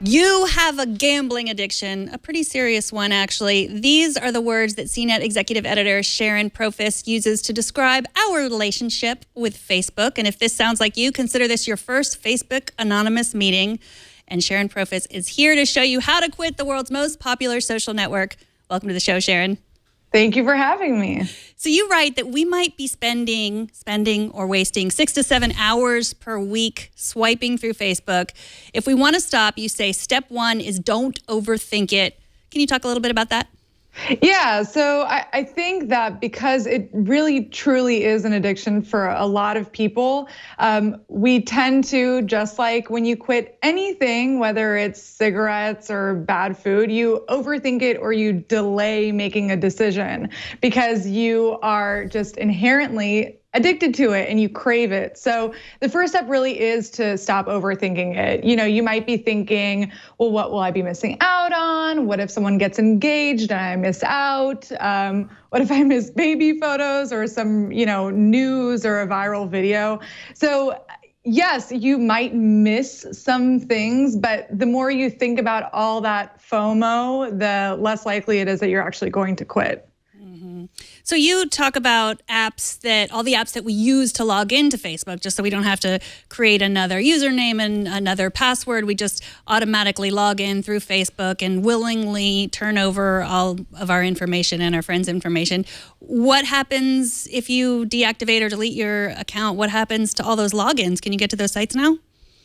You have a gambling addiction, a pretty serious one, actually. These are the words that CNET executive editor Sharon Profis uses to describe our relationship with Facebook. And if this sounds like you, consider this your first Facebook anonymous meeting. And Sharon Profis is here to show you how to quit the world's most popular social network. Welcome to the show, Sharon. Thank you for having me. So you write that we might be spending or wasting 6 to 7 hours per week swiping through Facebook. If we want to stop, you say step one is don't overthink it. Can you talk a little bit about that? Yeah, so I think that because it really truly is an addiction for a lot of people, we tend to, just like when you quit anything, whether it's cigarettes or bad food, you overthink it or you delay making a decision because you are just inherently addicted to it and you crave it. So the first step really is to stop overthinking it. You know, you might be thinking, well, what will I be missing out on? What if someone gets engaged and I miss out? What if I miss baby photos or some, news or a viral video? So yes, you might miss some things, but the more you think about all that FOMO, the less likely it is that you're actually going to quit. So you talk about all the apps that we use to log into Facebook, just so we don't have to create another username and another password. We just automatically log in through Facebook and willingly turn over all of our information and our friends' information. What happens if you deactivate or delete your account? What happens to all those logins? Can you get to those sites now?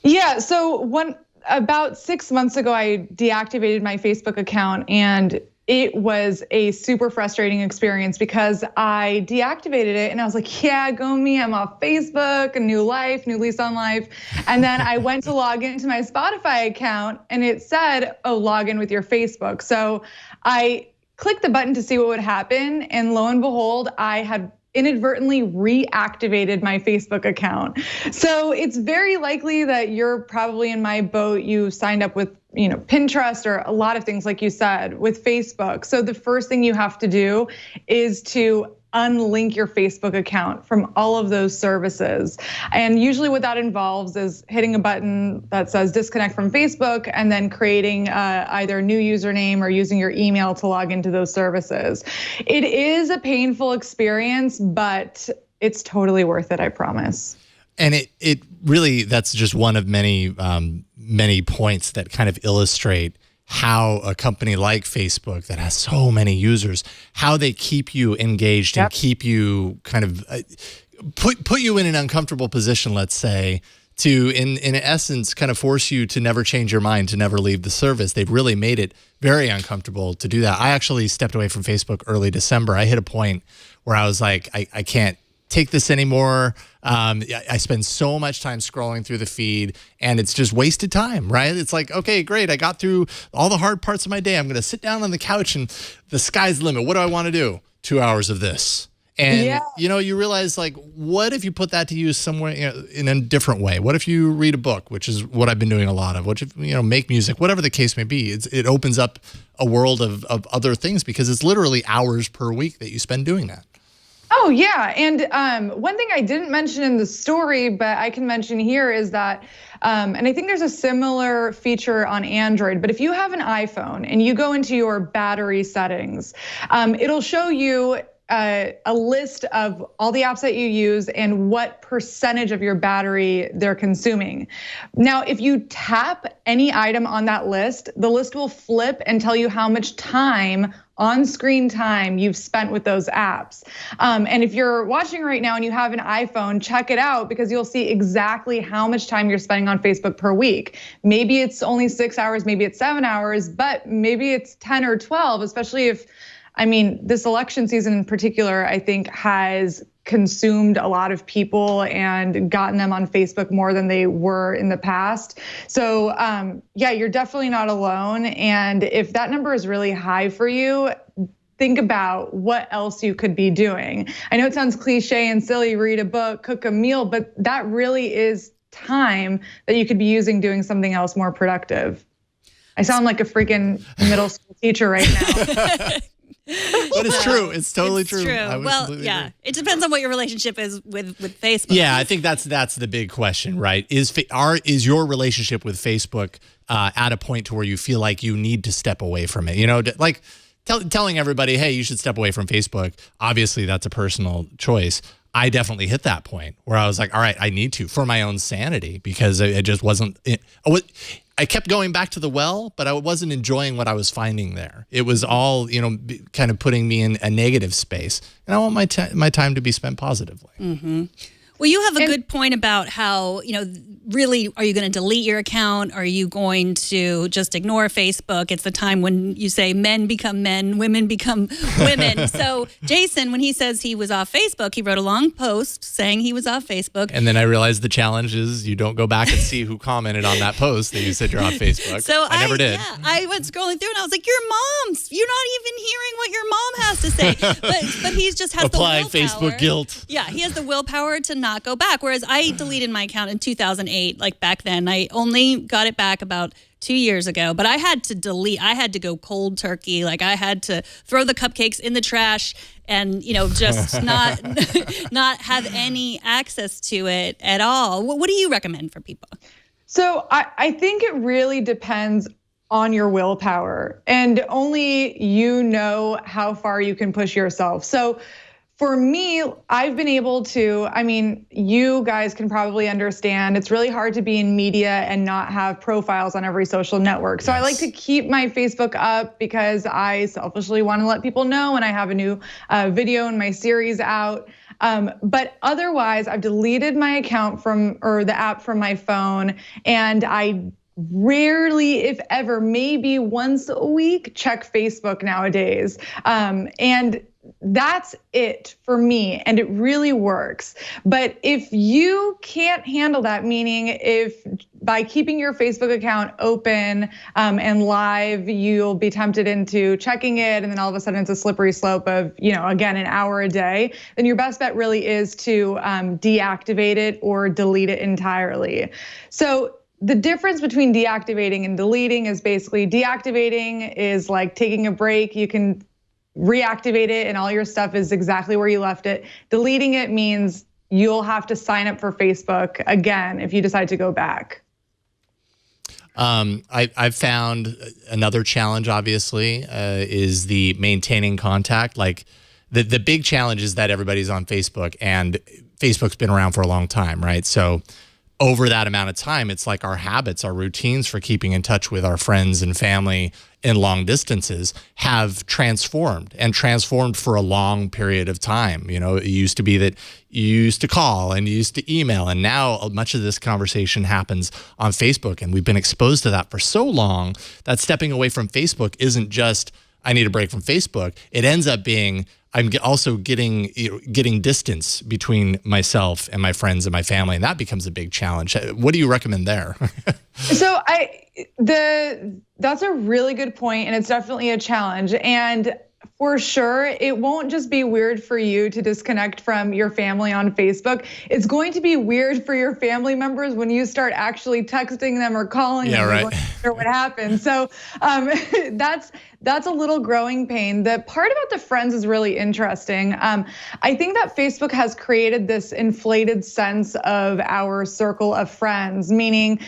Yeah, so about 6 months ago, I deactivated my Facebook account, and it was a super frustrating experience because I deactivated it and I was like, yeah, go me, I'm off Facebook, a new life, new lease on life. And then I went to log into my Spotify account and it said, oh, log in with your Facebook. So I clicked the button to see what would happen. And lo and behold, I had inadvertently reactivated my Facebook account. So it's very likely that you're probably in my boat. You signed up with, Pinterest or a lot of things, like you said, with Facebook. So the first thing you have to do is to unlink your Facebook account from all of those services. And usually what that involves is hitting a button that says disconnect from Facebook and then creating either a new username or using your email to log into those services. It is a painful experience, but it's totally worth it, I promise. And it really, that's just one of many points that kind of illustrate how a company like Facebook that has so many users, how they keep you engaged and keep you kind of put you in an uncomfortable position, let's say, to in essence kind of force you to never change your mind, to never leave the service. They've really made it very uncomfortable to do that. I actually stepped away from Facebook early December. I hit a point where I was like, I can't take this anymore. I spend so much time scrolling through the feed and it's just wasted time, right? It's like, okay, great. I got through all the hard parts of my day. I'm going to sit down on the couch and the sky's the limit. What do I want to do? 2 hours of this. And, you realize, like, what if you put that to use somewhere in a different way? What if you read a book, which is what I've been doing a lot of? What if, make music, whatever the case may be. It opens up a world of other things because it's literally hours per week that you spend doing that. Oh yeah, and one thing I didn't mention in the story, but I can mention here is that, and I think there's a similar feature on Android, but if you have an iPhone and you go into your battery settings, it'll show you a list of all the apps that you use and what percentage of your battery they're consuming. Now, if you tap any item on that list, the list will flip and tell you how much time, on-screen time, you've spent with those apps. And if you're watching right now and you have an iPhone, check it out because you'll see exactly how much time you're spending on Facebook per week. Maybe it's only 6 hours, maybe it's 7 hours, but maybe it's 10 or 12, especially if, this election season in particular, I think has consumed a lot of people and gotten them on Facebook more than they were in the past. So yeah, you're definitely not alone. And if that number is really high for you, think about what else you could be doing. I know it sounds cliche and silly, read a book, cook a meal, but that really is time that you could be using doing something else more productive. I sound like a freaking middle school teacher right now. But it's true. It's totally It's true. true. I would Well, completely yeah. agree. It depends on what your relationship is with Facebook. Yeah, I think that's the big question, right? Is your relationship with Facebook at a point to where you feel like you need to step away from it? You know, like telling everybody, hey, you should step away from Facebook. Obviously, that's a personal choice. I definitely hit that point where I was like, all right, I need to for my own sanity, because it just wasn't. I kept going back to the well, but I wasn't enjoying what I was finding there. It was all, kind of putting me in a negative space, and I want my time to be spent positively. Mm-hmm. Well, you have a good point about how, really, are you going to delete your account? Are you going to just ignore Facebook? It's the time when you say men become men, women become women. So Jason, when he says he was off Facebook, he wrote a long post saying he was off Facebook. And then I realized the challenge is you don't go back and see who commented on that post that you said you're off Facebook. So I never did. Yeah, I went scrolling through and I was like, your mom's. You're not even hearing what your mom has to say. But he's just has Applying the willpower. Facebook guilt. Yeah, he has the willpower to not go back. Whereas I deleted my account in 2008. Like back then, I only got it back about 2 years ago. But I had to delete. I had to go cold turkey. Like I had to throw the cupcakes in the trash and just not have any access to it at all. What do you recommend for people? So I think it really depends on your willpower, and only you know how far you can push yourself. So for me, I've been able to, you guys can probably understand, it's really hard to be in media and not have profiles on every social network. So I like to keep my Facebook up because I selfishly want to let people know when I have a new video in my series out. But otherwise, I've deleted my account the app from my phone, and I rarely, if ever, maybe once a week, check Facebook nowadays. And that's it for me, and it really works. But if you can't handle that, meaning if by keeping your Facebook account open and live, you'll be tempted into checking it, and then all of a sudden it's a slippery slope of, again, an hour a day, then your best bet really is to deactivate it or delete it entirely. So the difference between deactivating and deleting is basically deactivating is like taking a break. You can reactivate it and all your stuff is exactly where you left it. Deleting it means you'll have to sign up for Facebook again if you decide to go back. I've found another challenge, obviously, is the maintaining contact. Like the big challenge is that everybody's on Facebook, and Facebook's been around for a long time, right? So over that amount of time, it's like our habits, our routines for keeping in touch with our friends and family in long distances have transformed for a long period of time. It used to be that you used to call and you used to email, and now much of this conversation happens on Facebook. And we've been exposed to that for so long that stepping away from Facebook isn't just, I need a break from Facebook. It ends up being, I'm also getting distance between myself and my friends and my family, and that becomes a big challenge. What do you recommend there? So that's a really good point, and it's definitely a challenge. And for sure, it won't just be weird for you to disconnect from your family on Facebook. It's going to be weird for your family members when you start actually texting them or calling them. Right. Or what happened. So that's a little growing pain. The part about the friends is really interesting. I think that Facebook has created this inflated sense of our circle of friends, meaning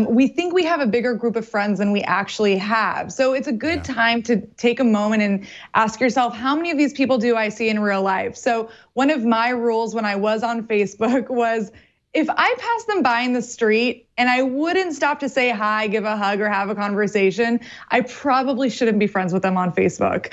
we think we have a bigger group of friends than we actually have. So it's a good time to take a moment and ask yourself, how many of these people do I see in real life? So one of my rules when I was on Facebook was, if I pass them by in the street and I wouldn't stop to say hi, give a hug, or have a conversation, I probably shouldn't be friends with them on Facebook.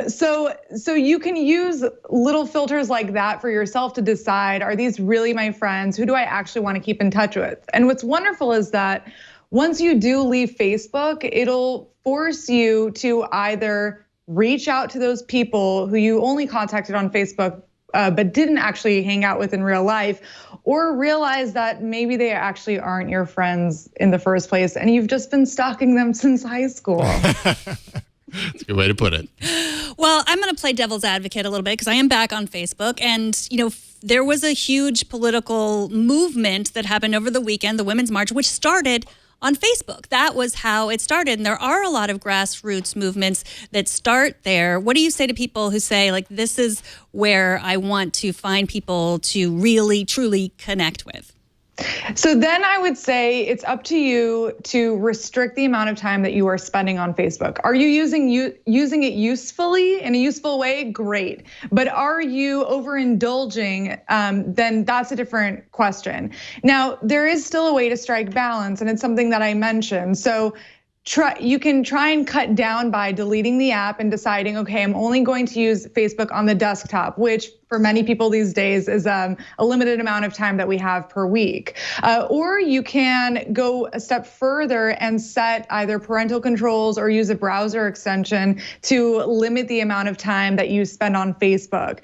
So you can use little filters like that for yourself to decide, are these really my friends? Who do I actually want to keep in touch with? And what's wonderful is that once you do leave Facebook, it'll force you to either reach out to those people who you only contacted on Facebook but didn't actually hang out with in real life, or realize that maybe they actually aren't your friends in the first place and you've just been stalking them since high school. That's a good way to put it. Well, I'm going to play devil's advocate a little bit because I am back on Facebook, and there was a huge political movement that happened over the weekend, the Women's March, which started on Facebook. That was how it started. And there are a lot of grassroots movements that start there. What do you say to people who say, like, this is where I want to find people to really, truly connect with? So then I would say it's up to you to restrict the amount of time that you are spending on Facebook. Are you using it usefully in a useful way? Great. But are you overindulging? Then that's a different question. Now, there is still a way to strike balance, and it's something that I mentioned. So you can try and cut down by deleting the app and deciding, okay, I'm only going to use Facebook on the desktop, which for many people these days is a limited amount of time that we have per week. Or you can go a step further and set either parental controls or use a browser extension to limit the amount of time that you spend on Facebook.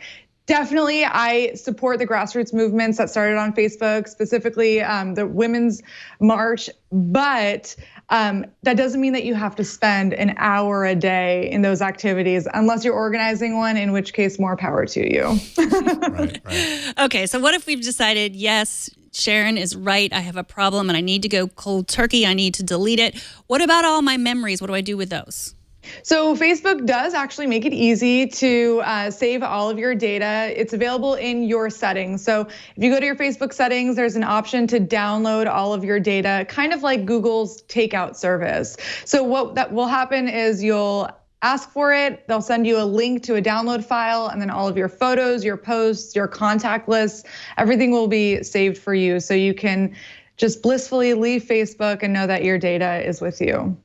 Definitely, I support the grassroots movements that started on Facebook, specifically the Women's March, but that doesn't mean that you have to spend an hour a day in those activities unless you're organizing one, in which case more power to you. Right. Okay, so what if we've decided, yes, Sharon is right, I have a problem and I need to go cold turkey, I need to delete it. What about all my memories? What do I do with those? So Facebook does actually make it easy to save all of your data. It's available in your settings. So if you go to your Facebook settings, there's an option to download all of your data, kind of like Google's takeout service. So what that will happen is you'll ask for it, they'll send you a link to a download file, and then all of your photos, your posts, your contact lists, everything will be saved for you. So you can just blissfully leave Facebook and know that your data is with you.